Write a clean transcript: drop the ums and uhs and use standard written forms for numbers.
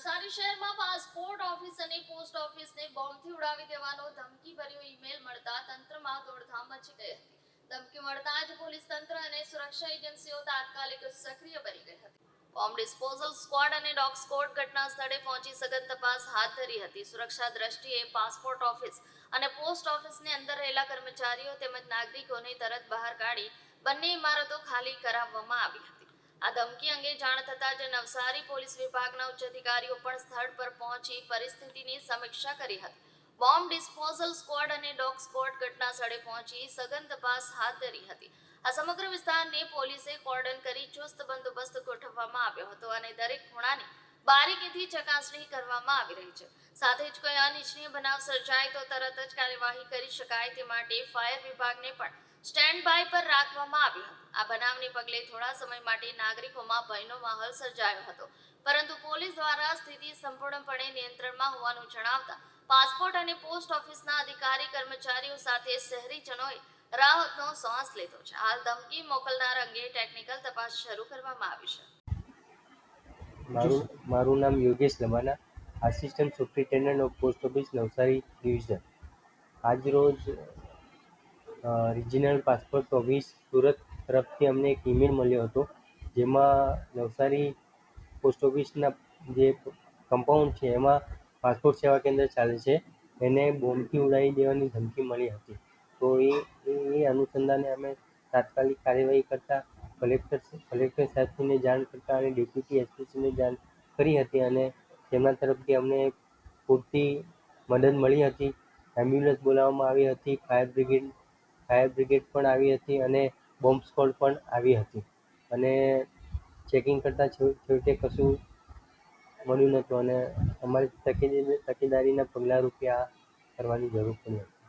નવસારી શહેરમાં passport office અને post ઓફિસને બોમ્બથી ઉડાવી દેવાનો ધમકીભર્યો ઈમેલ મળતા તંત્રમાં દોડધામ મચી ગઈ હતી। ધમકી મળતા જ પોલીસ તંત્ર અને સુરક્ષા એજન્સીઓ તાત્કાલિક સક્રિય બની ગઈ હતી। બોમ્બ ડિસ્પોઝલ સ્ક્વોડ અને ડોગ સ્ક્વોડ ઘટના સ્થળે પહોંચી સઘન તપાસ હાથ ધરી હતી। સુરક્ષા દ્રષ્ટિએ પાસપોર્ટ ઓફિસ અને પોસ્ટ ઓફિસની અંદર રહેલા કર્મચારીઓ તેમજ નાગરિકોને તરત બહાર કાઢી બંને ઇમારતો ખાલી કરાવવામાં આવી હતી। આ ધમકી અંગે જાણ થતાં જ નવસારી પોલીસ વિભાગના ઉચ્ચ અધિકારીઓ પણ સ્થળ પર પહોંચી પરિસ્થિતિની સમીક્ષા કરી હતી। બોમ્બ ડિસ્પોઝલ સ્ક્વોડ અને ડોગ સ્ક્વોડ ઘટના સ્થળે પહોંચી સઘન તપાસ હાથ ધરી હતી। આ સમગ્ર વિસ્તારને પોલીસે કોર્ડન કરી ચુસ્ત બંદોબસ્ત ગોઠવવામાં આવ્યો હતો અને દરેક ખૂણાની બારીકીથી ચકાસણી કરવામાં આવી રહી છે। સાથે જ કોઈ અનિચ્છનીય બનાવ સર્જાય તો તરત જ કાર્યવાહી કરી શકાય તે માટે ફાયર વિભાગને પણ સ્ટેન્ડ બાય પર રાખવામાં આવ્યું હતું। આ બનાવને પગલે થોડા સમય માટે નાગરિકોમાં ભયનો માહોલ સર્જાયો હતો, પરંતુ પોલીસ દ્વારા સ્થિતિ સંપૂર્ણપણે નિયંત્રણમાં હોવાનું જણાવતા પાસપોર્ટ અને પોસ્ટ ઓફિસના અધિકારી કર્મચારીઓ સાથે શહેરીજનોએ રાહતનો શ્વાસ લીધો છે। હાલ ધમકી મોકલનાર અંગે ટેકનિકલ તપાસ શરૂ કરવામાં આવી છે। મારું નામ Yogesh Lamana, assistant superintendent of post office Navsari division. આજ રોજ રિજિનલ પાસપોર્ટ ઓફિસ સુરત તરફથી અમને એક ઈમેલ મળ્યો હતો, જેમાં નવસારી પોસ્ટ ઓફિસના જે કમ્પાઉન્ડ છે એમાં પાસપોર્ટ સેવા કેન્દ્ર ચાલે છે, એને બોમ્બથી ઉડાવી દેવાની ધમકી મળી હતી। તો એ અનુસંધાને અમે તાત્કાલિક કાર્યવાહી કરતાં કલેક્ટર સાહેબને જાણ કરતાં અને ડેપ્યુટી એસપીને જાણ કરી હતી અને તેમના તરફથી અમને પૂરતી મદદ મળી હતી। એમ્બ્યુલન્સ બોલાવવામાં આવી હતી, ફાયર બ્રિગેડ પણ આવી હતી અને બોમ્બ સ્ક્વોડ પણ આવી હતી અને ચેકિંગ કરતાં છેવટે કશું મળ્યું નહોતું અને અમારી તકેદારીના પગલાં રૂપે આ કરવાની જરૂર પડી હતી।